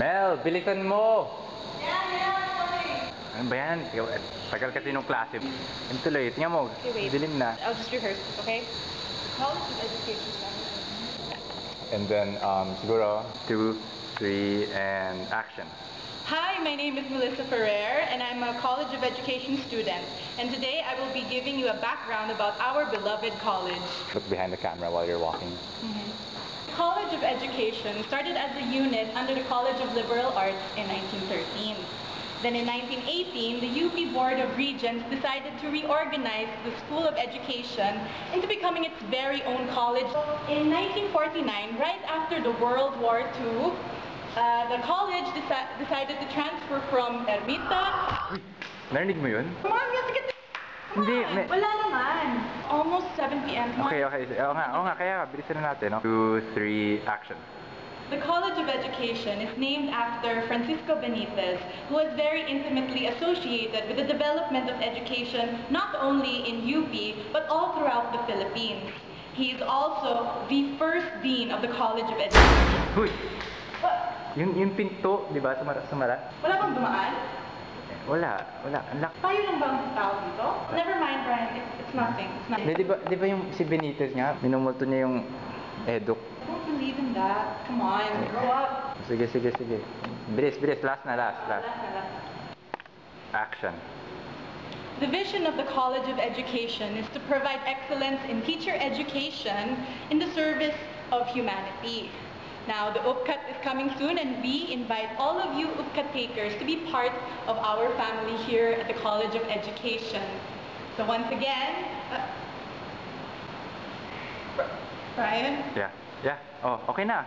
Mel, bilisan mo! Yeah, sorry. Ano ba yan? Tagal kasi nung klase. Ano tuloy? Tingnan mo, Okay, wait. dilim na. I'll just rehearse, okay? College of Education. And then, siguro, 2, 3, and action. Hi, my name is Melissa Ferrer, and I'm a College of Education student. And today I will be giving you a background about our beloved college. Look behind the camera while you're walking. The College of Education started as a unit under the College of Liberal Arts in 1913. Then in 1918, the UP Board of Regents decided to reorganize the School of Education into becoming its very own college. In 1949, right after the World War II, the college decided to transfer from Ermita. Uy, narinig mo yun? Come on, music it. Hindi, Wala naman. Almost 7 p.m. Come on. Okay. Oo nga, kaya bilisan na natin, no? 2, 3, action. The College of Education is named after Francisco Benitez, who was very intimately associated with the development of education not only in UP, but all throughout the Philippines. He is also the first dean of the College of Education. Uy! Yung pinto, di ba? Sumara? Wala bang dumaan? Wala. Ang laki. Tayo lang ba ang tao dito? Never mind, Brian. It's nothing. It's nothing. Di ba yung si Benitez nga, minumulto niya yung eduk. I don't believe in that. Come on, grow up. Sige. Bilis. Last na. Last. Action. The vision of the College of Education is to provide excellence in teacher education in the service of humanity. Now, the UPCAT is coming soon, and we invite all of you UPCAT takers to be part of our family here at the College of Education. So once again, Brian? Yeah. Oh, okay na.